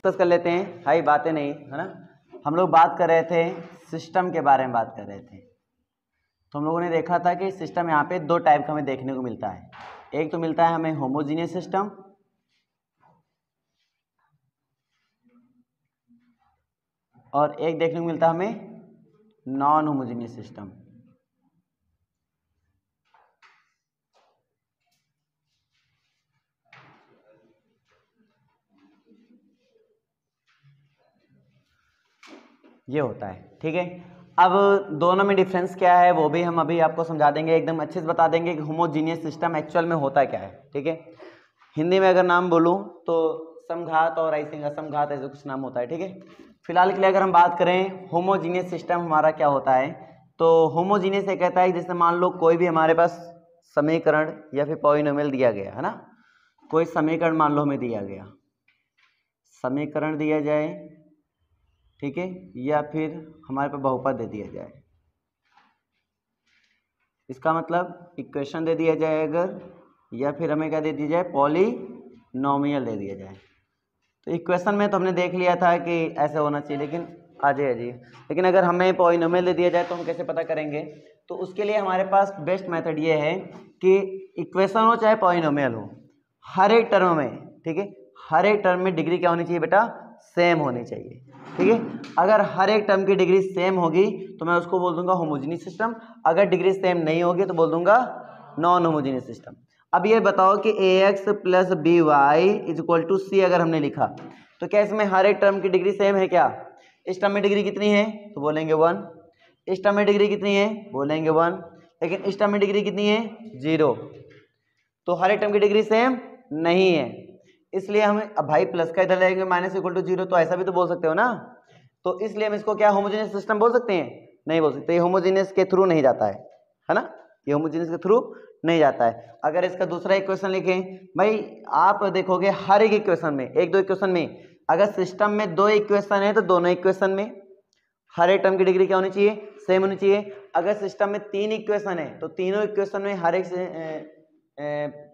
Discuss कर लेते हैं। हाई बातें नहीं है ना, हम लोग बात कर रहे थे सिस्टम के बारे में बात कर रहे थे। तो हम लोगों ने देखा था कि सिस्टम यहाँ पे दो टाइप का हमें देखने को मिलता है। एक तो मिलता है हमें होमोजीनियस सिस्टम, और एक देखने को मिलता है हमें नॉन होमोजीनियस सिस्टम। ये होता है, ठीक है। अब दोनों में डिफरेंस क्या है वो भी हम अभी आपको समझा देंगे, एकदम अच्छे से बता देंगे कि होमोजीनियस सिस्टम एक्चुअल में होता क्या है, ठीक है। हिंदी में अगर नाम बोलूं तो समघात और ऐसे असमघात ऐसे कुछ नाम होता है, ठीक है। फिलहाल के लिए अगर हम बात करें होमोजीनियस सिस्टम हमारा क्या होता है, तो होमोजीनियस ये कहता है जैसे मान लो कोई भी हमारे पास समीकरण या फिर पॉलिनोमियल दिया गया है ना, कोई समीकरण मान लो हमें दिया गया, समीकरण दिया जाए, ठीक है, या फिर हमारे पास बहुपद दे दिया जाए, इसका मतलब इक्वेशन दे दिया जाए अगर, या फिर हमें क्या दे दिया जाए, पॉलिनोमियल दे दिया जाए। तो इक्वेशन में तो हमने देख लिया था कि ऐसे होना चाहिए, लेकिन आ जाइए, लेकिन अगर हमें पॉलिनोमियल दे दिया जाए तो हम कैसे पता करेंगे। तो उसके लिए हमारे पास बेस्ट मेथड ये है कि इक्वेशन हो चाहे पॉलिनोमियल हो, हर एक टर्म में, ठीक है, हर एक टर्म में डिग्री क्या होनी चाहिए बेटा, सेम होनी चाहिए, ठीक है। अगर हर एक टर्म की डिग्री सेम होगी तो मैं उसको बोल दूंगा होमोजीनियस सिस्टम, अगर डिग्री सेम नहीं होगी तो बोल दूंगा नॉन होमोजीनियस सिस्टम। अब ये बताओ कि ax plus B Y is equal to C अगर हमने लिखा तो क्या इसमें हर एक टर्म की डिग्री सेम है क्या? इस टर्म में डिग्री कितनी है तो बोलेंगे 1, इस टर्म में डिग्री कितनी है बोलेंगे 1, लेकिन इस टर्म में डिग्री कितनी है 0। तो हर एक टर्म की डिग्री सेम नहीं है, इसलिए हम अब भाई प्लस का इधर लेंगे माइनस इक्वल टू 0, तो ऐसा भी तो बोल सकते हो ना। तो इसलिए हम इसको क्या होमोजेनियस सिस्टम बोल सकते हैं? नहीं बोल सकते, ये होमोजेनियस के थ्रू नहीं जाता है ना, ये होमोजेनियस के थ्रू नहीं जाता है। अगर इसका दूसरा इक्वेशन लिखें, भाई आप देखोगे हर एक इक्वेशन में, एक दो इक्वेशन में, अगर सिस्टम में दो इक्वेशन है तो दोनों इक्वेशन में हर एक टर्म की डिग्री क्या होनी चाहिए, सेम होनी चाहिए। अगर सिस्टम में 3 इक्वेशन है तो तीनों इक्वेशन में हर एक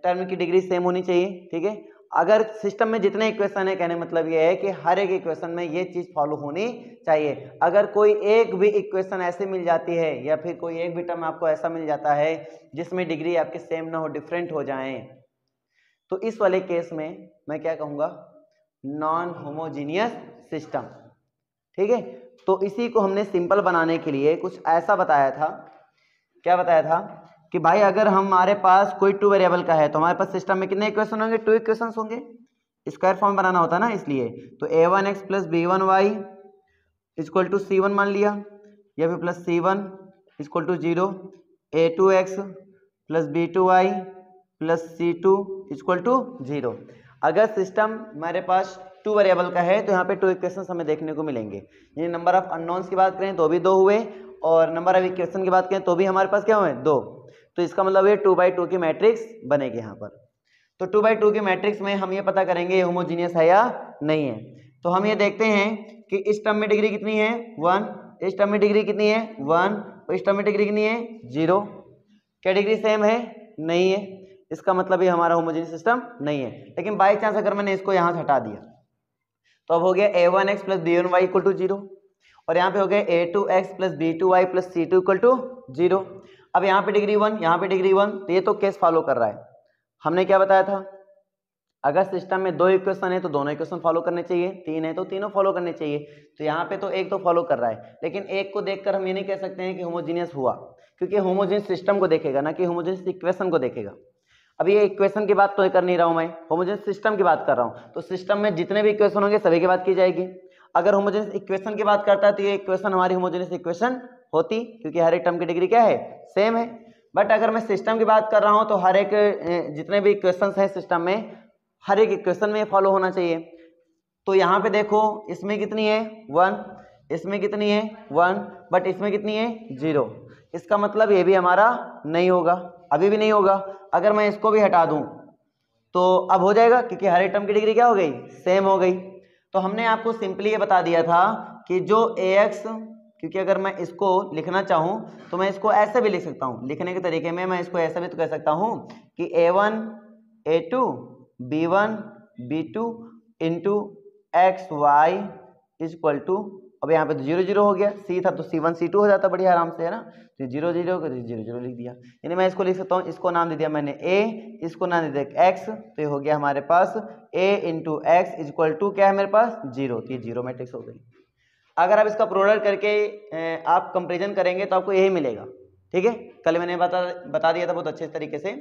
टर्म की डिग्री सेम होनी चाहिए, ठीक है। अगर सिस्टम में जितने इक्वेशन है, कहने मतलब ये है कि हर एक इक्वेशन में ये चीज फॉलो होनी चाहिए। अगर कोई एक भी इक्वेशन ऐसे मिल जाती है या फिर कोई एक भी टर्म आपको ऐसा मिल जाता है जिसमें डिग्री आपके सेम ना हो, डिफरेंट हो जाए, तो इस वाले केस में मैं क्या कहूंगा, नॉन होमोजीनियस सिस्टम, ठीक है। तो इसी को हमने सिंपल बनाने के लिए कुछ ऐसा बताया था, क्या बताया था कि भाई अगर हमारे पास कोई 2 वेरिएबल का है तो हमारे पास सिस्टम में कितने इक्वेशन होंगे, 2 इक्वेशन होंगे, स्क्वायर फॉर्म बनाना होता है ना, इसलिए तो a1x plus b1y equal to c1 मान लिया, या फिर plus c1 equal to 0, a2x plus b2y plus c2 equal to 0। अगर सिस्टम हमारे पास 2 वेरिएबल का है तो यहाँ पे 2 इक्वेशंस हमें देखने को मिलेंगे। यानी नंबर ऑफ अननोन्स की बात करें तो भी 2 हुए, और नंबर ऑफ इक्वेशन की बात करें तो भी हमारे पास क्या हुए 2। तो इसका मतलब ये 2x2 की मैट्रिक्स बनेगी यहाँ पर। तो 2x2 की मैट्रिक्स में हम ये पता करेंगे ये होमोजीनियस है या नहीं है। तो हम ये देखते हैं कि इस टर्म में डिग्री कितनी है 1, इस टर्म में डिग्री कितनी है 1, और इस टर्म में डिग्री कितनी है 0। क्या डिग्री सेम है? नहीं है, इसका मतलब ये हमारा होमोजीनियस सिस्टम नहीं है। लेकिन बाई चांस अगर मैंने इसको यहाँ से हटा दिया तो अब हो गया a1x plus b1y equal to 0, और यहाँ पे हो गया a2x plus b2y plus c2 equal to 0। अब यहाँ पे डिग्री 1, यहाँ पे डिग्री 1, तो ये तो केस फॉलो कर रहा है। हमने क्या बताया था, अगर सिस्टम में 2 इक्वेशन है तो दोनों इक्वेशन फॉलो करने चाहिए, 3 है तो तीनों फॉलो करने चाहिए। तो यहाँ पे तो एक तो फॉलो कर रहा है, लेकिन एक को देखकर हम ये नहीं कह सकते हैं कि होमोजीनियस हुआ, क्योंकि होमोजीनियस सिस्टम को देखेगा ना कि होमोजीनियस इक्वेशन को देखेगा। अब ये इक्वेशन की बात तो कर नहीं रहा हूँ मैं, होमोजेनियस सिस्टम की बात कर रहा हूँ। तो सिस्टम में जितने भी इक्वेशन होंगे सभी की बात की जाएगी। अगर होमोजेनियस इक्वेशन की बात करता है तो ये इक्वेशन हमारी होमोजेनियस इक्वेशन होती, क्योंकि हर एक टर्म की डिग्री क्या है सेम है। बट अगर मैं सिस्टम की बात कर रहा हूँ तो हर एक जितने भी इक्वेशन हैं सिस्टम में, हर एक इक्वेशन में फॉलो होना चाहिए। तो यहाँ पे देखो इसमें कितनी है 1, इसमें कितनी है 1, बट इसमें कितनी है 0। इसका मतलब ये भी हमारा नहीं होगा, अभी भी नहीं होगा। अगर मैं इसको भी हटा दूं तो अब हो जाएगा, क्योंकि हर एक टर्म की डिग्री क्या हो गई सेम हो गई। तो हमने आपको सिंपली ये बता दिया था कि जो ax, क्योंकि अगर मैं इसको लिखना चाहूं तो मैं इसको ऐसे भी लिख सकता हूं, लिखने के तरीके में मैं इसको ऐसा भी तो कह सकता हूं कि a1 a2 b1 b2 into x y is equal to, अब यहाँ पे तो 0 0 हो गया, सी था तो C1 C2 हो जाता बढ़िया आराम से, है ना। तो 0 0 हो गया तो 0 0 लिख दिया, यानी मैं इसको लिख सकता हूँ, इसको नाम दे दिया मैंने A, इसको नाम दे दिया X, तो ये हो गया हमारे पास A into x is equal to क्या है मेरे पास 0, तो ये 0 मैट्रिक्स हो गई। अगर आप इसका प्रोडक्ट करके आप कंपेरिजन करेंगे तो आपको यही मिलेगा, ठीक है। कल मैंने बता दिया था बहुत अच्छे तरीके से।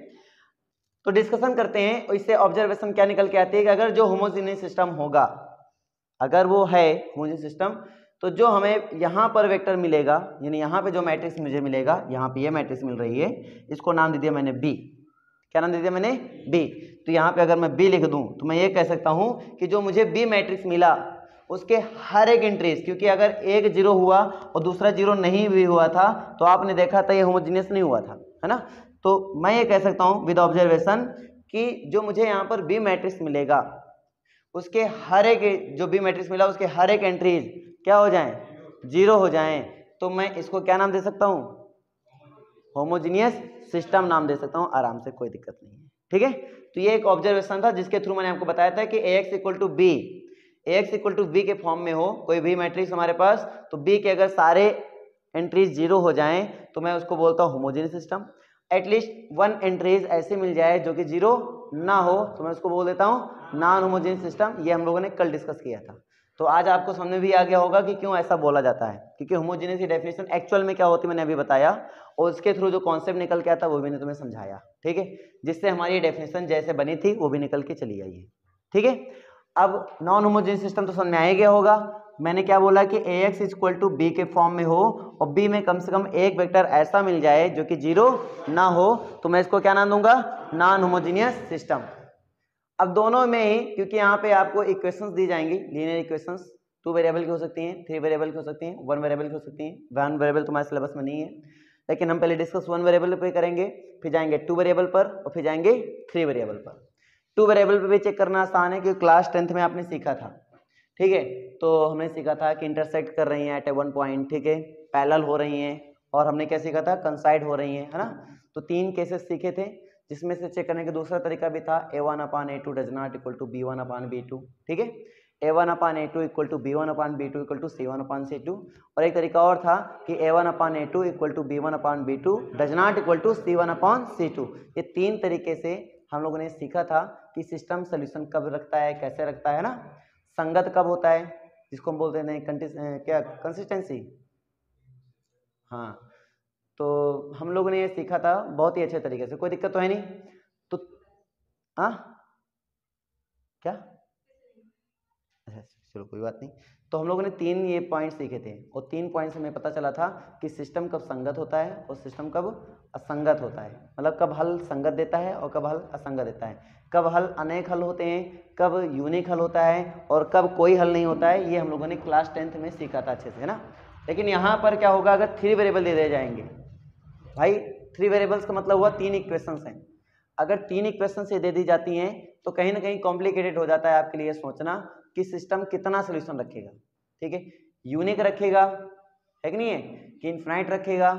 तो डिस्कशन करते हैं, इससे ऑब्जर्वेशन क्या निकल के आती है कि अगर जो होमोजेनियस सिस्टम होगा, अगर वो है होमोजेनियस सिस्टम, तो जो हमें यहाँ पर वेक्टर मिलेगा, यानी यहाँ पे जो मैट्रिक्स मुझे मिलेगा, यहाँ पे ये मैट्रिक्स मिल रही है, इसको नाम दे दिया मैंने बी। क्या नाम दे दिया मैंने बी। तो यहाँ पे अगर मैं बी लिख दूँ तो मैं ये कह सकता हूँ कि जो मुझे बी मैट्रिक्स मिला उसके हर एक एंट्रीज, क्योंकि अगर एक 0 हुआ और दूसरा 0 नहीं भी हुआ था तो आपने देखा था ये होमोजेनियस नहीं हुआ था, है ना। तो मैं ये कह सकता हूँ विद ऑब्जर्वेशन कि जो मुझे यहाँ पर बी मैट्रिक्स मिलेगा उसके हर एक, जो बी मैट्रिक्स मिला उसके हर एक एंट्रीज क्या हो जाएं 0 हो जाएं, तो मैं इसको क्या नाम दे सकता हूँ होमोजेनियस सिस्टम नाम दे सकता हूँ आराम से, कोई दिक्कत नहीं है, ठीक है। तो ये एक ऑब्जर्वेशन था जिसके थ्रू मैंने आपको बताया था कि Ax equal to b, Ax equal to b के फॉर्म में हो कोई भी मैट्रिक्स हमारे पास, तो बी के अगर सारे एंट्रीज 0 हो जाएं तो मैं उसको बोलता हूँ होमोजेनियस सिस्टम। एटलीस्ट 1 एंट्रीज ऐसे मिल जाए जो कि 0 ना हो तो मैं उसको बोल देता हूँ नॉन होमोजेनियस सिस्टम। ये हम लोगों ने कल डिस्कस किया था, तो आज आपको समझ में भी आ गया होगा कि क्यों ऐसा बोला जाता है, क्योंकि होमोजेनियस की डेफिनेशन एक्चुअल में क्या होती है मैंने अभी बताया, और उसके थ्रू जो कॉन्सेप्ट निकल के आता वो भी मैंने तुम्हें समझाया, ठीक है, जिससे हमारी डेफिनेशन जैसे बनी थी वो भी निकल के चली आई है, ठीक है। अब नॉन होमोजेनियस सिस्टम तो समझ में आ ही गया होगा। मैंने क्या बोला कि Ax इक्वल टू बी के फॉर्म में हो और बी में कम से कम एक वेक्टर ऐसा मिल जाए जो कि 0 ना हो, तो मैं इसको क्या नाम दूंगा नॉन होमोजेनियस सिस्टम। अब दोनों में ही, क्योंकि यहाँ पे आपको इक्वेशंस दी जाएंगी, लीनियर इक्वेशंस 2 वेरिएबल की हो सकती हैं, 3 वेरिएबल की हो सकती हैं, 1 वेरिएबल की हो सकती हैं। 1 वेरिएबल तुम्हारे सिलेबस में नहीं है, लेकिन हम पहले डिस्कस 1 वेरिएबल पे करेंगे, फिर जाएंगे 2 वेरिएबल पर और फिर जाएंगे 3 वेरिएबल पर। 2 वेरिएबल पे भी चेक करना आसान है क्योंकि क्लास 10th में आपने सीखा था, ठीक है। तो हमने सीखा था कि इंटरसेक्ट कर रही हैं एट ए 1 पॉइंट, ठीक है, पैरेलल हो रही हैं, और हमने क्या सीखा था कंसाइड हो रही हैं, है ना। तो 3 केसेस सीखे थे, जिसमें से चेक करने का दूसरा तरीका भी था A1/A2 does not equal to B1/B2, ठीक है, A1/A2 equal to B1/B2 equal to C1/C2, और एक तरीका और था कि A1/A2 equal to B1/B2 does not equal to C1/C2। ये 3 तरीके से हम लोगों ने सीखा था कि सिस्टम सोल्यूशन कब रखता है, कैसे रखता है ना, संगत कब होता है, जिसको हम बोलते हैं क्या कंसिस्टेंसी। हाँ, तो हम लोगों ने ये सीखा था बहुत ही अच्छे तरीके से, कोई दिक्कत तो है नहीं। तो हाँ क्या, अच्छा चलो कोई बात नहीं। तो हम लोगों ने 3 ये पॉइंट सीखे थे, और 3 पॉइंट से हमें पता चला था कि सिस्टम कब संगत होता है और सिस्टम कब असंगत होता है, मतलब कब हल संगत देता है और कब हल असंगत देता है, कब हल अनेक हल होते हैं, कब यूनिक हल होता है, और कब कोई हल नहीं होता है। ये हम लोगों ने क्लास 10th में सीखा था अच्छे से, है ना। लेकिन यहाँ पर क्या होगा अगर 3 वेरिएबल दे दिए जाएंगे, भाई 3 वेरिएबल्स का मतलब हुआ 3 इक्वेशंस हैं, अगर 3 इक्वेशन से दे दी जाती हैं तो कहीं ना कहीं कॉम्प्लिकेटेड हो जाता है आपके लिए सोचना कि सिस्टम कितना सोल्यूशन रखेगा, ठीक है, यूनिक रखेगा है कि नहीं है, कि इनफाइनाइट रखेगा,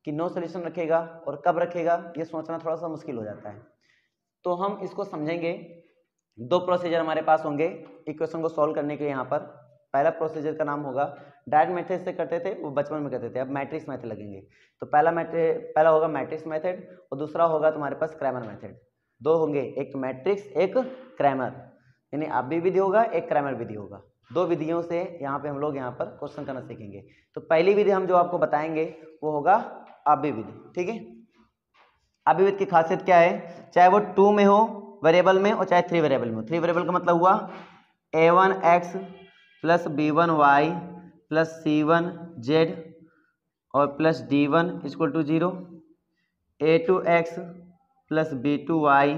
कि नो सोल्यूशन रखेगा, और कब रखेगा, ये सोचना थोड़ा सा मुश्किल हो जाता है। तो हम इसको समझेंगे, 2 प्रोसीजर हमारे पास होंगे इक्वेशन को सॉल्व करने के लिए। यहाँ पर पहला प्रोसीजर का नाम होगा, डायरेक्ट मेथड से करते थे वो बचपन में करते थे, अब मैट्रिक्स मेथड लगेंगे। तो पहला होगा मैट्रिक्स मेथड और दूसरा होगा तुम्हारे पास क्रैमर मेथड। 2 होंगे, एक मैट्रिक्स एक क्रैमर, यानी अभी विधि होगा एक क्रैमर विधि होगा। 2 विधियों से यहाँ पे हम लोग यहाँ पर क्वेश्चन करना सीखेंगे। तो पहली विधि हम जो आपको बताएंगे वो होगा अभी विधि, ठीक है। अभी विधि की खासियत क्या है, चाहे वो 2 में हो वेरिएबल में और चाहे 3 वेरिएबल में हो। 3 वेरिएबल का मतलब हुआ A1x plus B1y plus C1z और plus D1 equal to 0, A2x plus B2y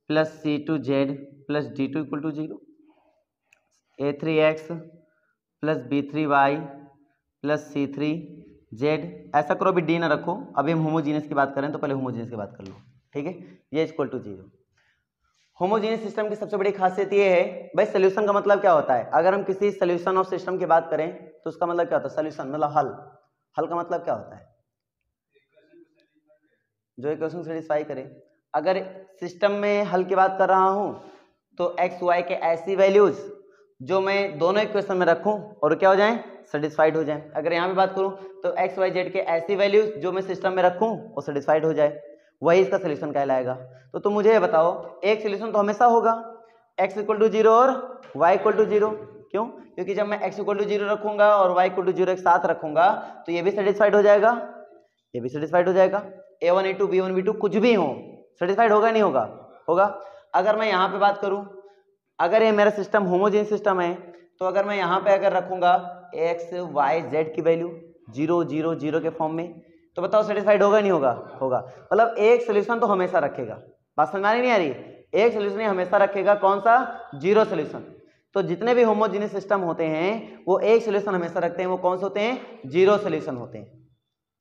plus C2z plus D2 equal to 0, A3x plus B3y plus C3z। ऐसा करो अभी D ना रखो, अभी हम होमोजीनियस की बात करें तो पहले होमोजीनियस की बात कर लो, ठीक है, ये इक्वल टू 0। होमोजेनियस सिस्टम की सबसे बड़ी खासियत ये है, भाई सोल्यूशन का मतलब क्या होता है, अगर हम किसी सोल्यूशन ऑफ सिस्टम की बात करें तो उसका मतलब क्या होता है, सोल्यूशन मतलब हल। हल का मतलब क्या होता है, जो इक्वेशन सेटिस्फाई करे। अगर सिस्टम में हल की बात कर रहा हूं तो एक्स वाई के ऐसी वैल्यूज जो मैं दोनों इक्वेशन में रखूं और क्या हो जाएं, सेटिस्फाइड हो जाएं। अगर यहाँ पे बात करूं तो एक्स वाई जेड के ऐसी वैल्यूज जो मैं सिस्टम में रखूं वो सेटिस्फाइड हो जाए, वही इसका सोल्यूशन कहलाएगा। तो तुम मुझे ये बताओ, एक सोल्यूशन तो हमेशा होगा x इक्वल टू 0 और y इक्वल टू 0। क्यों? क्योंकि जब मैं x इक्वल टू 0 रखूंगा और y इक्वल टू 0 एक साथ रखूंगा तो ये भी सेटिस्फाइड हो जाएगा, ये भी सेटिस्फाइड हो जाएगा। a1 a2 b1 b2 कुछ भी हो सेटिस्फाइड होगा नहीं होगा? होगा। अगर मैं यहाँ पे बात करूं, अगर ये मेरा सिस्टम होमोजेनियस सिस्टम है तो अगर मैं यहाँ पे अगर रखूंगा x y z की वैल्यू 0 0 0 के फॉर्म में, तो बताओ सेटिस्फाइड होगा नहीं होगा? होगा। मतलब एक सोल्यूशन तो हमेशा रखेगा। बात समझ में नहीं आ रही? एक सोल्यूशन हमेशा रखेगा, कौन सा? Zero solution. तो जितने भी होमोजेनियस सिस्टम होते हैं वो एक सोल्यूशन हमेशा रखते हैं, वो कौन से होते हैं? जीरो सोल्यूशन होते हैं।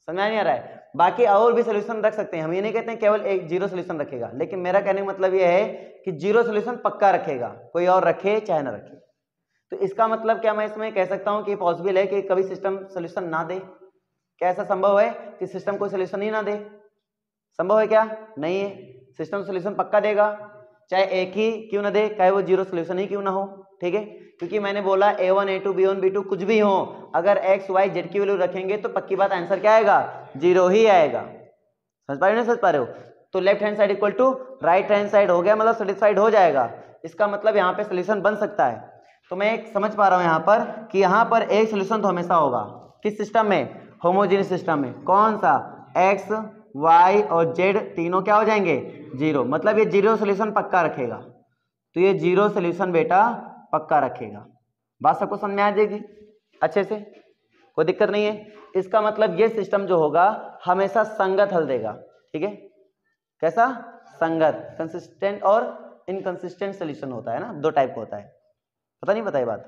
समझ में नहीं आ रहा है? बाकी और भी सोल्यूशन रख सकते हैं, हम ये नहीं कहते हैं केवल एक जीरो सोल्यूशन रखेगा, लेकिन मेरा कहने का मतलब ये है कि जीरो सोल्यूशन पक्का रखेगा, कोई और रखे चाहे ना रखे। तो इसका मतलब क्या मैं इसमें कह सकता हूं कि पॉसिबल है कि कभी सिस्टम सोल्यूशन ना दे? क्या ऐसा संभव है कि सिस्टम कोई सोल्यूशन ही ना दे? संभव है क्या? नहीं है। सिस्टम सोल्यूशन पक्का देगा, चाहे एक ही क्यों ना दे, चाहे वो जीरो सोल्यूशन ही क्यों ना हो। ठीक है, क्योंकि मैंने बोला a1 a2 b1 b2 कुछ भी हो, अगर x y z की वैल्यू रखेंगे तो पक्की बात आंसर क्या आएगा? जीरो ही आएगा। समझ पा रहे हो नहीं समझ पा रहे हो? तो left hand side equal to right hand side हो गया, मतलब सेटिस्फाइड हो जाएगा। इसका मतलब यहाँ पे सोल्यूशन बन सकता है। तो मैं एक समझ पा रहा हूँ यहाँ पर कि यहाँ पर एक सोल्यूशन तो हमेशा होगा। किस सिस्टम में? होमोजेनियस सिस्टम में। कौन सा? x y और z तीनों क्या हो जाएंगे? जीरो। मतलब ये जीरो सोल्यूशन पक्का रखेगा। तो ये जीरो सोल्यूशन बेटा पक्का रखेगा। बात सबको समझ में आ जाएगी अच्छे से? कोई दिक्कत नहीं है। इसका मतलब ये सिस्टम जो होगा हमेशा संगत हल देगा। ठीक है, कैसा? संगत। कंसिस्टेंट और इनकंसिस्टेंट सोल्यूशन होता है ना, दो टाइप का होता है। पता नहीं पता है बात?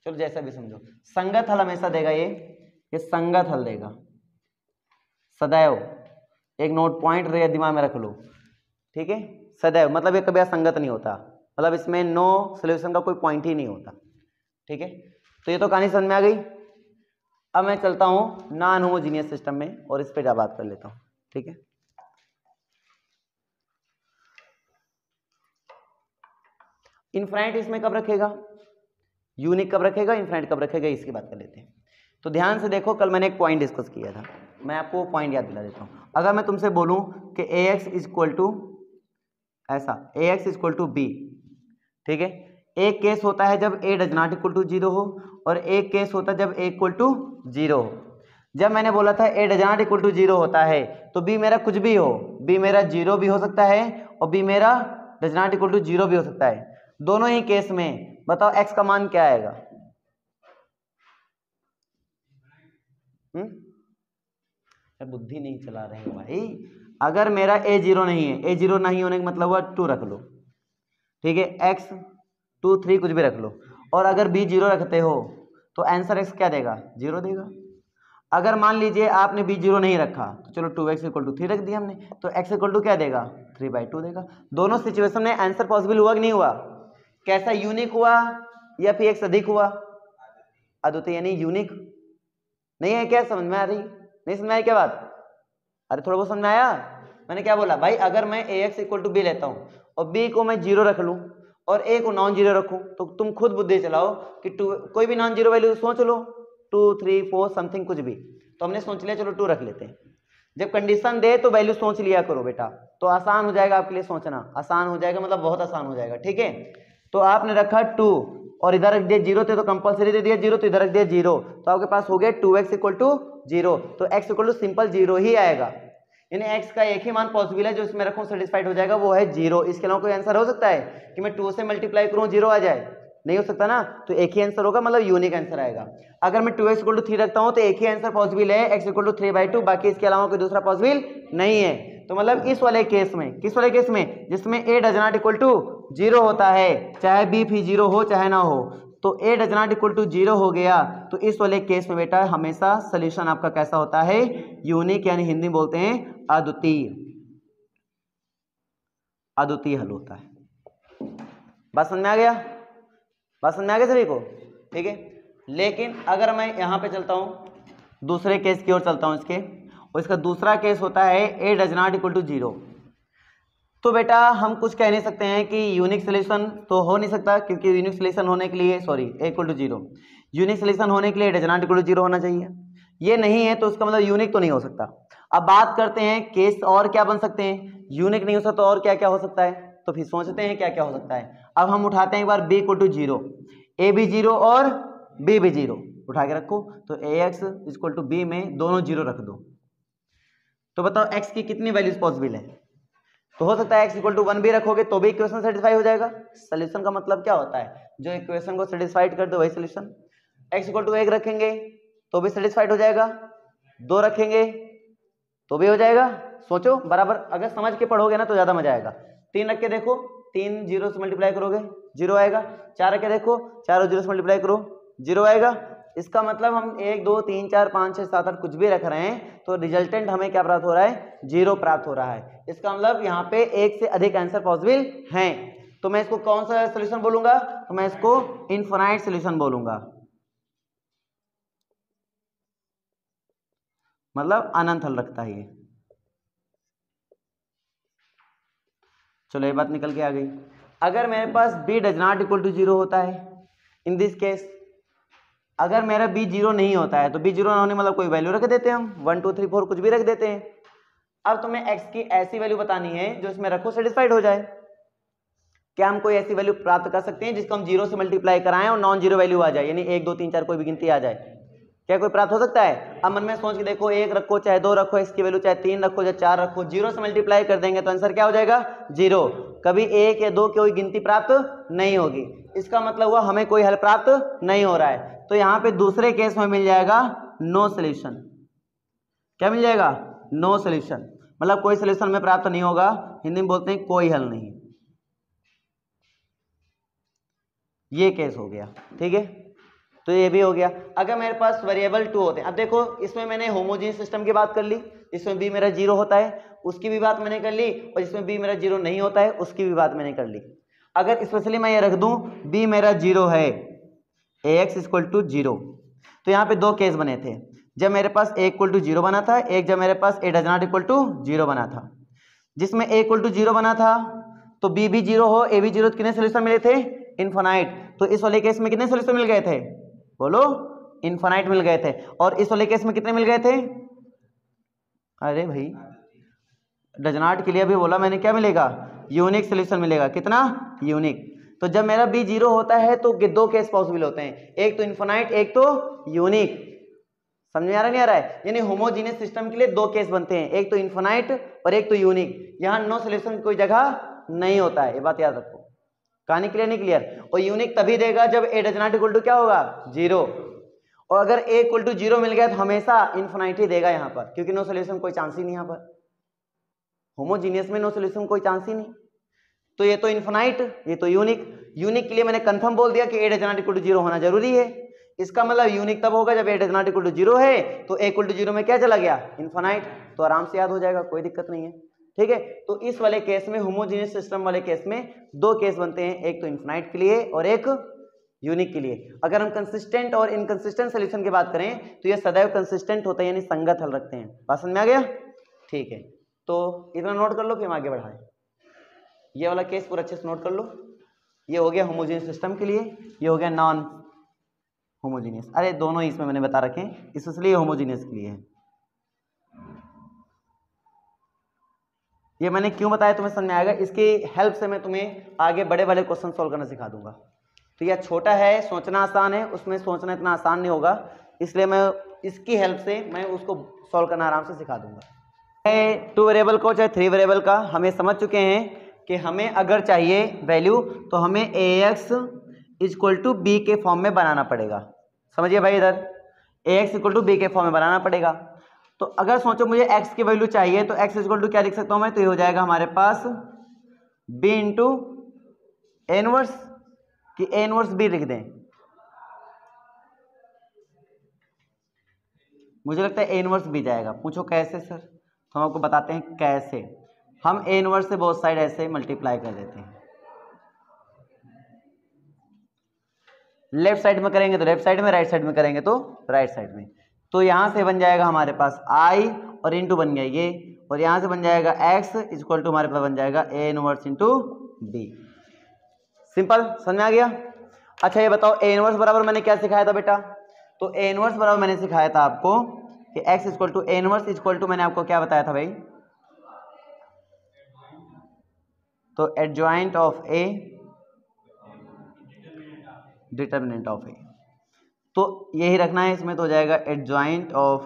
चलो जैसा भी समझो, संगत हल हमेशा देगा। ये संगत हल देगा सदैव। एक नोट पॉइंट दिमाग में रख लो। ठीक है, सदैव मतलब ये कभी असंगत नहीं होता, मतलब इसमें नो सोल्यूशन का कोई पॉइंट ही नहीं होता। ठीक है, तो ये तो कहानी समझ में आ गई। अब मैं चलता हूं नॉन होमोजीनियस सिस्टम में और इस पे जा बात कर लेता हूं। ठीक है, इनफाइनाइट इसमें कब रखेगा, यूनिक कब रखेगा, इनफाइनाइट कब रखेगा, इसकी बात कर लेते हैं। तो ध्यान से देखो, कल मैंने एक पॉइंट डिस्कस किया था, मैं आपको वो पॉइंट याद दिला देता हूं। अगर मैं तुमसे बोलूं कि ax इज इक्वल टू ऐसा, ax is equal to b, ठीक है, एक केस होता है जब a does not equal to 0 हो और एक केस होता है जब a इक्वल टू 0 हो। जब मैंने बोला था a does not equal to 0 होता है तो b मेरा कुछ भी हो, b मेरा 0 भी हो सकता है और b मेरा डज नॉट इक्वल टू 0 भी हो सकता है। दोनों ही केस में बताओ x का मान क्या आएगा? बुद्धि नहीं चला रहे हो भाई। अगर मेरा a0 नहीं है, a0 नहीं होने का मतलब हुआ 2 रख लो, ठीक है, x 2 3 कुछ भी रख लो, और अगर b0 रखते हो तो आंसर x क्या देगा? 0 देगा। अगर मान लीजिए आपने b0 नहीं रखा तो चलो 2x इक्वल टू 3 रख दिया हमने, तो x इक्वल टू क्या देगा? 3/2 देगा। दोनों सिचुएशन में आंसर पॉसिबल हुआ कि नहीं हुआ? कैसा? यूनिक हुआ या फिर x अधिक हुआ? अद्वितीय यानी यूनिक। नहीं है क्या? समझ में आ रही? नहीं समझ में आई क्या बात? अरे थोड़ा बहुत समझ में आया? मैंने क्या बोला भाई, अगर मैं ax इक्वल टू b लेता हूं और b को मैं 0 रख लूं और a को नॉन जीरो रखूं, तो तुम खुद बुद्धि चलाओ कि 2 कोई भी नॉन जीरो वैल्यू सोच लो, 2 3 4 समथिंग कुछ भी, तो हमने सोच लिया चलो 2 रख लेते हैं। जब कंडीशन दे तो वैल्यू सोच लिया करो बेटा, तो आसान हो जाएगा आपके लिए, सोचना आसान हो जाएगा, मतलब बहुत आसान हो जाएगा। ठीक है, तो आपने रखा 2 और इधर रख दिया 0 थे तो कंपलसरी दे दिया 0, तो इधर रख दिया 0, तो आपके पास हो गया 2x इक्वल टू 0, तो x इक्वल टू सिंपल 0 ही आएगा। यानी x का एक ही मान पॉसिबल है जो इसमें रखूं सेटिस्फाइड हो जाएगा, वो है 0। इसके अलावा कोई आंसर हो सकता है कि मैं 2 से मल्टीप्लाई करूं 0 आ जाए? नहीं हो सकता ना, तो एक ही आंसर होगा, मतलब यूनिक आंसर आएगा। अगर मैं 2x इक्वल टू 3 रखता हूं तो एक ही आंसर पॉसिबल है, x इक्वल टू 3/2, बाकी इसके अलावा कोई दूसरा पॉसिबल नहीं है। तो मतलब इस वाले केस में, किस वाले केस में? जिसमें a does not equal to 0 होता है, चाहे b भी 0 हो चाहे ना हो, तो a does not equal to 0 हो गया, तो इस वाले केस में बेटा हमेशा सोल्यूशन आपका कैसा होता है? यूनिक, यानी हिंदी बोलते हैं अद्वितीय, अद्वितीय हल होता है। बात समझ में आ गया? बात समझ में आ गया सभी को? ठीक है, लेकिन अगर मैं यहां पे चलता हूं दूसरे केस की ओर चलता हूं इसके, और इसका दूसरा केस होता है a does not equal to 0। तो बेटा हम कुछ कह नहीं सकते हैं कि यूनिक सोल्यूशन तो हो नहीं सकता, क्योंकि यूनिक सोल्यूशन होने के लिए A=0, यूनिक सोल्यूशन होने के लिए डज नॉट इक्वल टू 0 होना चाहिए। ये नहीं है तो उसका मतलब यूनिक तो नहीं हो सकता। अब बात करते हैं केस और क्या बन सकते हैं, यूनिक नहीं हो सकता और क्या क्या हो सकता है, तो फिर सोचते हैं क्या क्या हो सकता है। अब हम उठाते हैं एक बार B=0, A भी 0 और B भी 0 उठा के रखो, तो AX=B में दोनों 0 रख दो। तो बताओ x की कितनी वैल्यूज पॉसिबल है, तो हो सकता है x=1 भी रखोगे तो भी इक्वेशन सेटिस्फाई हो जाएगा। सोल्यूशन का मतलब क्या होता है, जो इक्वेशन को सेटिस्फाइड कर दो वही सोल्यूशन। x=1 रखेंगे तो भी सेटिस्फाइड हो जाएगा, 2 रखेंगे तो भी हो जाएगा। सोचो बराबर, अगर समझ के पढ़ोगे ना तो ज्यादा मजा आएगा। 3 रख के देखो, 3 0 से मल्टीप्लाई करोगे 0 आएगा, 4 रख के देखो, 4 0 से मल्टीप्लाई करो 0 आएगा। इसका मतलब हम 1 2 3 4 5 6 7 8 कुछ भी रख रहे हैं तो रिजल्टेंट हमें क्या प्राप्त हो रहा है, 0 प्राप्त हो रहा है। इसका मतलब यहाँ पे एक से अधिक आंसर पॉसिबल हैं। तो मैं इसको कौन सा सोल्यूशन बोलूंगा, तो मैं इसको इनफाइनाइट सोल्यूशन बोलूंगा, मतलब अनंत हल रखता है ये। चलो ये बात निकल के आ गई। अगर मेरे पास b does not equal to 0 होता है, इन दिस केस अगर मेरा b 0 नहीं होता है तो b 0 ना होने मतलब कोई वैल्यू रख देते हैं हम, 1 2 3 4 कुछ भी रख देते हैं। अब तुम्हें x की ऐसी वैल्यू बतानी है जो इसमें रखो सेटिस्फाइड हो जाए। क्या हम कोई ऐसी वैल्यू प्राप्त कर सकते हैं जिसको हम 0 से मल्टीप्लाई कराएं और नॉन जीरो वैल्यू आ जाए, यानी 1 2 3 4 कोई भी गिनती आ जाए, क्या कोई प्राप्त हो सकता है? अब मन में सोच के देखो, 1 रखो चाहे 2 रखो, x की वैल्यू चाहे 3 रखो चाहे 4 रखो, 0 से मल्टीप्लाई कर देंगे तो आंसर क्या हो जाएगा, 0। कभी 1 या 2 की कोई गिनती प्राप्त नहीं होगी। इसका मतलब हुआ हमें कोई हल प्राप्त नहीं हो रहा है। तो यहाँ पे दूसरे केस में मिल जाएगा नो सोल्यूशन। क्या मिल जाएगा, नो सोल्यूशन, मतलब कोई सोल्यूशन में प्राप्त नहीं होगा, हिंदी में बोलते हैं कोई हल नहीं। ये केस हो गया, ठीक है। तो ये भी हो गया। अगर मेरे पास वेरिएबल 2 होते हैं, अब देखो इसमें मैंने होमोजीनियस सिस्टम की बात कर ली, इसमें b मेरा 0 होता है उसकी भी बात मैंने कर ली, और इसमें b मेरा 0 नहीं होता है उसकी भी बात मैंने कर ली। अगर स्पेशली मैं ये रख दूं b मेरा 0 है, ax=0, तो यहाँ पे दो केस बने थे, जब मेरे पास a=0 बना था, एक जब मेरे पास a does not equal to 0 बना था। जिसमें a=0 बना था तो b भी 0 हो, a भी 0, तो कितने सोल्यूशन मिले थे, इनफाइनाइट। तो इस वाले केस में कितने सोल्यूशन मिल गए थे, बोलो, इनफाइनाइट मिल गए थे। और इस वाले केस में कितने मिल गए थे, अरे भाई डज नॉट के लिए भी बोला मैंने, क्या मिलेगा, यूनिक सोल्यूशन मिलेगा, कितना, यूनिक। तो जब मेरा b 0 होता है तो दो केस पॉसिबल होते हैं, एक तो इनफाइनाइट एक तो यूनिक। समझ में आ रहा नहीं आ रहा है, यानी होमोजीनियस सिस्टम के लिए दो केस बनते हैं, एक तो इनफाइनाइट और एक तो यूनिक। यहाँ नो सोल्यूशन की कोई जगह नहीं होता है, ये बात याद रखो। कहानी क्लियर नहीं क्लियर? और यूनिक तभी देगा जब a does not equal to क्या होगा, 0। और अगर a इक्वल टू 0 मिल गया तो हमेशा इनफाइनाइट ही देगा यहाँ पर, क्योंकि नो सोल्यूशन कोई चांस ही नहीं यहाँ पर, होमोजीनियस में नो सोल्यूशन कोई चांस ही नहीं। तो ये तो इनफाइनाइट, ये तो यूनिक। यूनिक के लिए मैंने कंफर्म बोल दिया कि a does not equal to 0 होना जरूरी है। इसका मतलब यूनिक तब होगा जब a does not equal to 0 है, तो a इक्वल टू 0 में क्या चला गया, इनफाइनाइट। तो आराम से याद हो जाएगा, कोई दिक्कत नहीं है, ठीक है। तो इस वाले केस में, होमोजीनियस सिस्टम वाले केस में दो केस बनते हैं, एक तो इनफाइनाइट के लिए और एक यूनिक के लिए। अगर हम कंसिस्टेंट और इनकंसिस्टेंट सोल्यूशन की बात करें तो ये सदैव कंसिस्टेंट होते हैं, यानी संगत हल रखते हैं। बात समझ में आ गया, ठीक है। तो इतना नोट कर लो, फिर हम आगे बढ़ाएं। ये वाला केस पूरा अच्छे से नोट कर लो। ये हो गया होमोजीनियस सिस्टम के लिए, ये हो गया नॉन होमोजीनियस। अरे दोनों ही इसमें मैंने बता रखे हैं, इसलिए होमोजीनियस के लिए है। ये मैंने क्यों बताया तुम्हें समझ में आएगा, इसकी हेल्प से मैं तुम्हें आगे बड़े वाले क्वेश्चन सॉल्व करना सिखा दूंगा। तो यह छोटा है, सोचना आसान है, उसमें सोचना इतना आसान नहीं होगा, इसलिए मैं इसकी हेल्प से मैं उसको सॉल्व करना आराम से सिखा दूंगा। 2 वेरिएबल को चाहे 3 वेरिएबल का, हमें समझ चुके हैं कि हमें अगर चाहिए वैल्यू तो हमें ax=b के फॉर्म में बनाना पड़ेगा। समझिए भाई, इधर ax=b के फॉर्म में बनाना पड़ेगा। तो अगर सोचो मुझे x की वैल्यू चाहिए तो x क्या लिख सकता हूं मैं, तो ये हो जाएगा हमारे पास b इंटू a इनवर्स, कि a इनवर्स b लिख दें। मुझे लगता है a इनवर्स b जाएगा। पूछो कैसे सर, तो हम आपको बताते हैं कैसे। हम a इनवर्स से बोथ साइड ऐसे मल्टीप्लाई कर देते हैं, लेफ्ट साइड में करेंगे तो लेफ्ट साइड में, राइट साइड में करेंगे तो राइट साइड में। तो यहां से बन जाएगा हमारे पास i और इंटू बन गया ये, और यहाँ से बन जाएगा x इक्वल टू हमारे पास बन जाएगा a inverse into B. Simple, समझ में आ गया। अच्छा ये बताओ a इनवर्स बराबर मैंने क्या सिखाया था बेटा? तो a इनवर्स बराबर मैंने सिखाया था आपको कि x equal to a inverse equal to मैंने आपको क्या बताया था भाई? तो adjoint of a determinant of a, तो यही रखना है इसमें, तो हो जाएगा adjoint of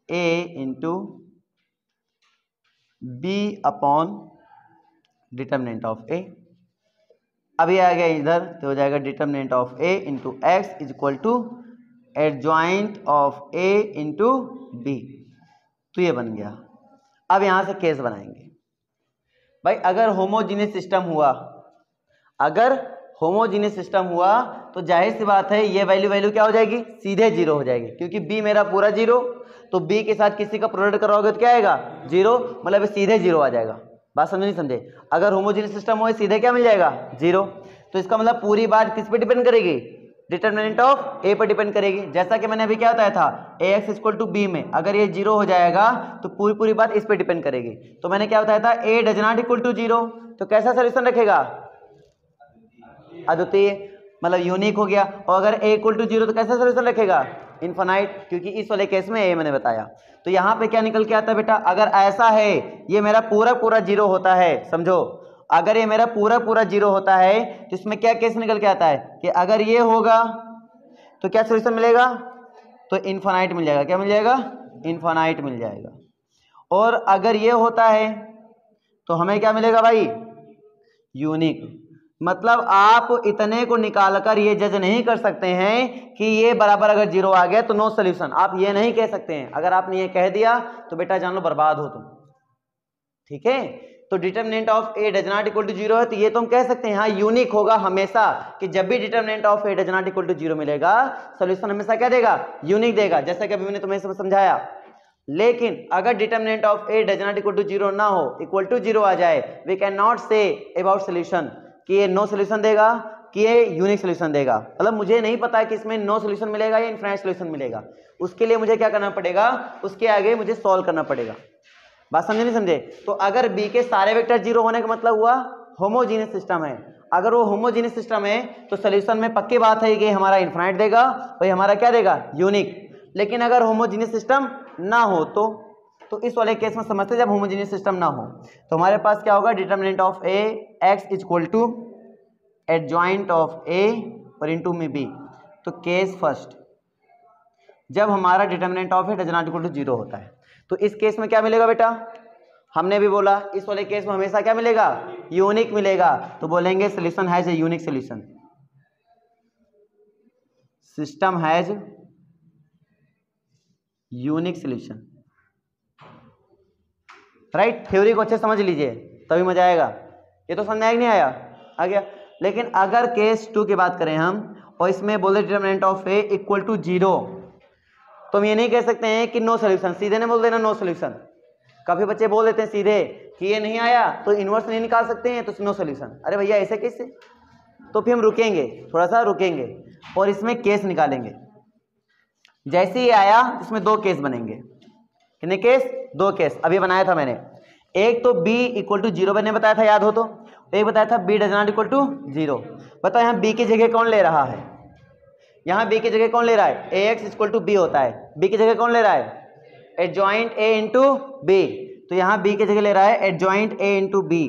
a into b upon determinant of a। अभी आ गया इधर तो हो जाएगा determinant of a into x is equal to adjoint of a into B. तो ये बन गया। अब यहां से केस बनाएंगे भाई। अगर होमोजीनियस सिस्टम हुआ, अगर होमोजीनियस सिस्टम हुआ तो जाहिर सी बात है ये वैल्यू क्या हो जाएगी? सीधे जीरो हो जाएगी, क्योंकि b मेरा पूरा जीरो, तो b के साथ किसी का प्रोडक्ट कराओगे तो क्या आएगा? जीरो, मतलब सीधे जीरो आ जाएगा। बात समझे नहीं समझे? अगर होमोजीनियस सिस्टम हो सीधे क्या मिल जाएगा? जीरो। तो इसका मतलब पूरी बात किस पे डिपेंड करेगी? डिटर्मिनेंट ऑफ a पर डिपेंड करेगी। जैसा कि मैंने अभी क्या बताया था, ax इक्वल टू b में अगर ये जीरो हो जाएगा तो पूरी बात इस पे डिपेंड करेगी। तो मैंने क्या बताया था, a does not equal to zero, तो कैसा सोल्यूशन रखेगा? अद्वितीय, मतलब यूनिक हो गया। और अगर a इक्वल टू जीरो तो कैसा सोल्यूशन रखेगा? इनफाइनाइट, क्योंकि इस वाले केस में a मैंने बताया। तो यहाँ पे क्या निकल के आता है बेटा? अगर ऐसा है, ये मेरा पूरा जीरो होता है, समझो, अगर ये मेरा पूरा जीरो होता है तो इसमें क्या केस निकल के आता है कि अगर ये होगा तो क्या सोल्यूशन मिलेगा? तो इनफाइनाइट मिल जाएगा। क्या मिल जाएगा? इनफाइनाइट मिल जाएगा। और अगर ये होता है तो हमें क्या मिलेगा भाई? यूनिक। मतलब आप इतने को निकालकर ये जज नहीं कर सकते हैं कि ये बराबर अगर जीरो आ गया तो नो सोल्यूशन, आप ये नहीं कह सकते हैं। अगर आपने ये कह दिया तो बेटा जान लो बर्बाद हो तुम, ठीक है। तो determinant of a does not equal to zero है, तो ये तो हम कह सकते हैं हाँ यूनिक होगा हमेशा, कि जब भी determinant of a does not equal to zero मिलेगा सोल्यूशन हमेशा क्या देगा? यूनिक देगा, जैसा कि अभी मैंने तुम्हें समझाया। लेकिन अगर determinant of a does not equal to zero ना हो, इक्वल टू जीरो आ जाए, we can not say about solution कि ये नो सोल्यूशन देगा कि ये यूनिक सोल्यूशन देगा। मतलब मुझे नहीं पता कि इसमें नो सोल्यूशन मिलेगा या इनफाइनाइट सोल्यूशन मिलेगा, उसके लिए मुझे क्या करना पड़ेगा? उसके आगे मुझे सॉल्व करना पड़ेगा। बात समझे नहीं समझे? तो अगर b के सारे वेक्टर जीरो होने का मतलब हुआ होमोजीनियस सिस्टम है। अगर वो होमोजीनियस सिस्टम है तो सोल्यूशन में पक्की बात है कि हमारा इनफाइनाइट देगा और हमारा क्या देगा? यूनिक। लेकिन अगर होमोजीनियस सिस्टम ना हो तो इस वाले केस में समझते जब होमोजीनियस सिस्टम ना हो तो हमारे पास क्या होगा? Determinant of a x equal to adjoint of a और इंटू में b। तो केस फर्स्ट, जब हमारा determinant of a does not equal to zero होता है तो इस केस में क्या मिलेगा बेटा? हमने भी बोला इस वाले केस में हमेशा क्या मिलेगा? यूनिक मिलेगा। तो बोलेंगे solution has a unique solution, system has unique solution, right. Theory को अच्छे समझ लीजिए तभी मजा आएगा। ये तो समझ आया कि नहीं आया? आ गया। लेकिन अगर केस टू की बात करें हम और इसमें बोले determinant of a equal to zero, तो हम ये नहीं कह सकते हैं कि नो सोल्यूशन, सीधे नहीं बोल देना नो सोल्यूशन। काफी बच्चे बोल देते हैं सीधे कि ये नहीं आया तो इनवर्स नहीं निकाल सकते हैं तो नो सोल्यूशन। अरे भैया ऐसे कैसे? तो फिर हम रुकेंगे, थोड़ा सा रुकेंगे और इसमें केस निकालेंगे। जैसे ही आया इसमें दो केस बनेंगे। कितने केस? दो केस अभी बनाया था मैंने। एक तो b इक्वल टू जीरो मैंने बताया था, याद हो तो। एक बताया था b does not equal to zero. बताओ यहाँ b की जगह कौन ले रहा है? यहाँ b की जगह कौन ले रहा है? ax इक्वल टू b होता है, b की जगह कौन ले रहा है? Adjoint a into b। तो यहाँ b की जगह ले रहा है एडजॉइंट a इंटू b।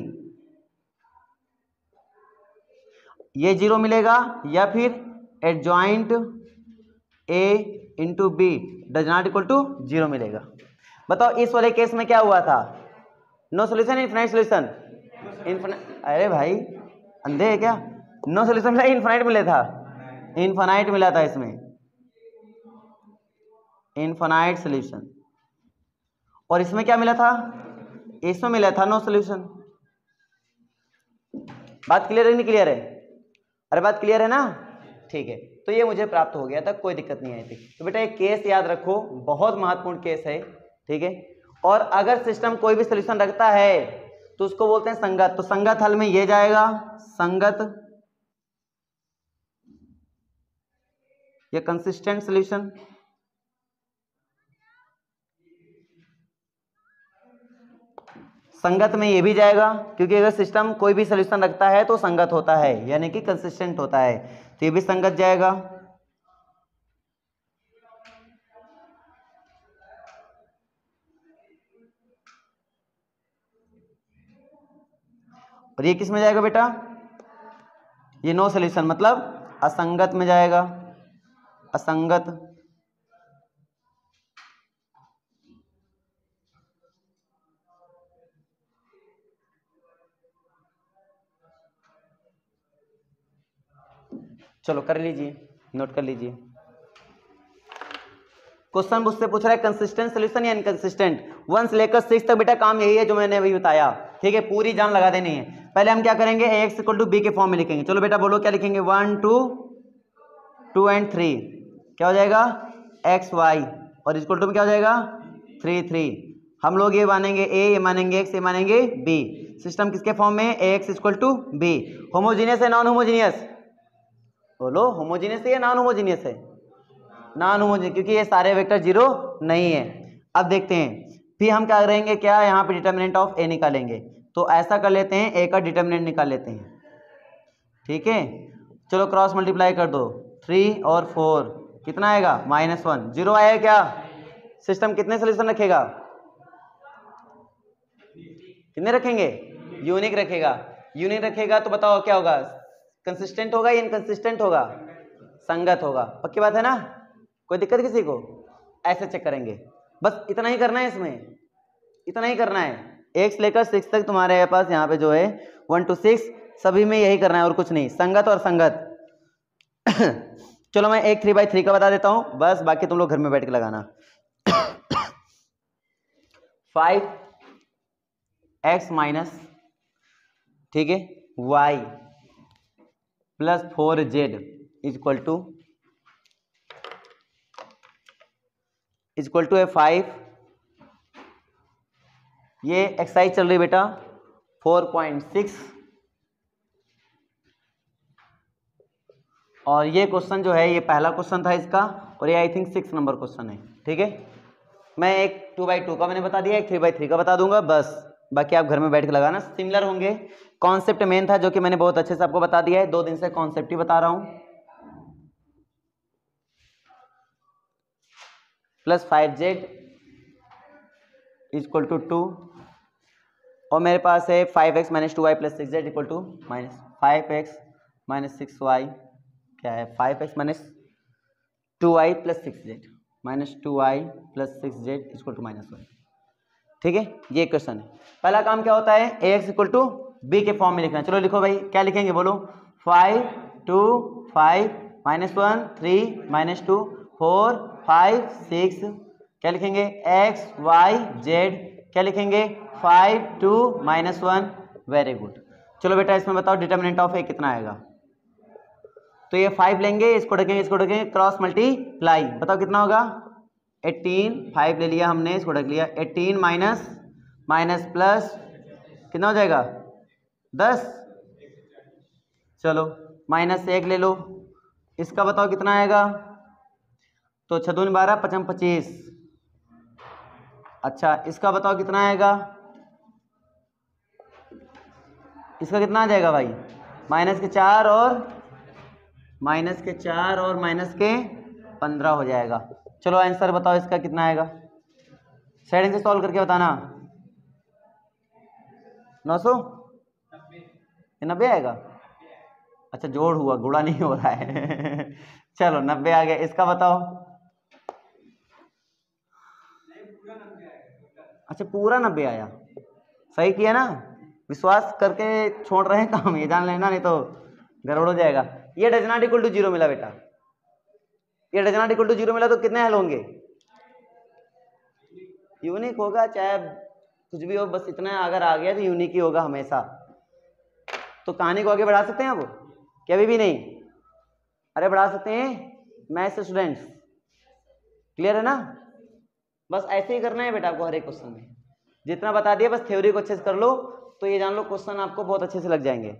ये जीरो मिलेगा या फिर adjoint a into b does not equal to zero मिलेगा। बताओ इस वाले केस में क्या हुआ था? No solution infinite solution? Infinite. अरे भाई अंधे है क्या? नो सोल्यूशन मिला, इनफाइनाइट मिला था? इनफाइनाइट मिला था इसमें, इनफाइनाइट सोल्यूशन। और इसमें क्या मिला था? इसमें मिला था नो सोल्यूशन। बात क्लियर है नहीं क्लियर है? अरे बात क्लियर है ना? ठीक है। तो ये मुझे प्राप्त हो गया था, कोई दिक्कत नहीं आई थी। तो बेटा एक केस याद रखो, बहुत महत्वपूर्ण केस है, ठीक है। और अगर सिस्टम कोई भी सोल्यूशन रखता है तो उसको बोलते हैं संगत। तो संगत हल में ये जाएगा संगत या कंसिस्टेंट सोल्यूशन। संगत में ये भी जाएगा, क्योंकि अगर सिस्टम कोई भी सोल्यूशन रखता है तो संगत होता है, यानी कि कंसिस्टेंट होता है, तो ये भी संगत जाएगा। और ये किस में जाएगा बेटा? ये नो सोल्यूशन मतलब असंगत में जाएगा, असंगत। चलो कर लीजिए, नोट कर लीजिए। क्वेश्चन मुझसे पूछ रहा है कंसिस्टेंट सोल्यूशन या इनकंसिस्टेंट। 1 से लेकर 6 तक बेटा काम यही है जो मैंने अभी बताया, ठीक है, पूरी जान लगा देनी है। पहले हम क्या करेंगे, ax = b के फॉर्म में लिखेंगे। चलो बेटा बोलो क्या लिखेंगे, 1 2 एंड 3 क्या हो जाएगा, एक्स वाई, और इक्वल टू में क्या हो जाएगा, 3 3। हम लोग ये मानेंगे a, ये मानेंगे x, ये मानेंगे b। सिस्टम किसके फॉर्म में है, ax = b। होमोजीनियस है नॉन होमोजीनियस, बोलो होमोजीनियस है या नॉन होमोजीनियस है, नॉन होमोजीनियस, क्योंकि ये सारे वेक्टर जीरो नहीं है। अब देखते हैं फिर हम क्या करेंगे, क्या यहाँ पे डिटर्मिनेंट ऑफ ए निकालेंगे। तो ऐसा कर लेते हैं, ए का डिटर्मिनेंट निकाल लेते हैं, ठीक है। चलो क्रॉस मल्टीप्लाई कर दो, 3 और 4 कितना आएगा, -1। जीरो आएगा क्या, सिस्टम कितने सोल्यूशन रखेगा, कितने रखेंगे, यूनिक रखेगा। यूनिक रखेगा तो बताओ क्या होगा, कंसिस्टेंट होगा या इनकंसिस्टेंट होगा, संगत होगा। पक्की बात है ना, कोई दिक्कत किसी को, ऐसे चेक करेंगे। बस इतना ही करना है, इसमें इतना ही करना है। 1 से लेकर 6 तक तुम्हारे पास यहाँ पे जो है 1 to 6 सभी में यही करना है और कुछ नहीं, संगत और संगत। चलो मैं एक 3/3 का बता देता हूं, बस बाकी तुम लोग घर में बैठ के लगाना। 5x माइनस, ठीक है, y plus 4z equal to है 5। ये एक्सरसाइज चल रही बेटा 4.6, और ये क्वेश्चन जो है ये पहला क्वेश्चन था इसका, और ये आई थिंक 6 नंबर क्वेश्चन है, ठीक है। मैं एक 2/2 का मैंने बता दिया, एक 3/3 का बता दूंगा, बस बाकी आप घर में बैठ के लगाना, सिमिलर होंगे। कॉन्सेप्ट मेन था जो कि मैंने बहुत अच्छे से आपको बता दिया है, 2 दिन से कॉन्सेप्ट ही बता रहा हूं। प्लस 5z इक्वल टू 2, और मेरे पास है 5x - 2y plus 6z equal to -5x - 6y, क्या है 5x - 2y plus 6z -2y plus 6z equal to -1, ठीक है। ये क्वेश्चन है। पहला काम क्या होता है, ax = b के फॉर्म में लिखना। चलो लिखो भाई, क्या लिखेंगे बोलो, 5 2 5 -1 3 -2 4 5 6, क्या लिखेंगे, x y z, क्या लिखेंगे 5 2 -1। Very good. चलो बेटा इसमें बताओ डिटर्मिनेंट ऑफ ए कितना आएगा। तो ये 5 लेंगे, इसको रखेंगे क्रॉस मल्टीप्लाई, बताओ कितना होगा, 18। 5 ले लिया हमने, इसको रख लिया, 18 माइनस प्लस कितना हो जाएगा 10। चलो -1 ले लो, इसका बताओ कितना आएगा, तो 6 दूनी 12 5 25। अच्छा इसका बताओ कितना आएगा, इसका कितना आ जाएगा भाई, -4 और -15 हो जाएगा। चलो आंसर बताओ इसका कितना आएगा, साइड से सॉल्व करके बताना। 990 आएगा, अच्छा जोड़ हुआ, गुणा नहीं हो रहा है। चलो 90 आ गया, इसका बताओ, अच्छा पूरा 90 आया, सही किया ना, विश्वास करके छोड़ रहे हैं काम, ये जान लेना नहीं तो गड़बड़ हो जाएगा। ये डज नॉट इक्वल टू 0 मिला बेटा, ये डज नॉट इक्वल टू 0 मिला तो कितने हल होंगे, यूनिक होगा, चाहे कुछ भी हो, बस इतना अगर आ गया तो यूनिक ही होगा हमेशा। तो कहानी को आगे बढ़ा सकते हैं अब, क्या अभी भी नहीं, अरे बढ़ा सकते हैं मैथ्स स्टूडेंट्स, क्लियर है ना। बस ऐसे ही करना है बेटा आपको हर एक क्वेश्चन में, जितना बता दिया बस थ्योरी को अच्छे से कर लो, तो ये जान लो क्वेश्चन आपको बहुत अच्छे से लग जाएंगे।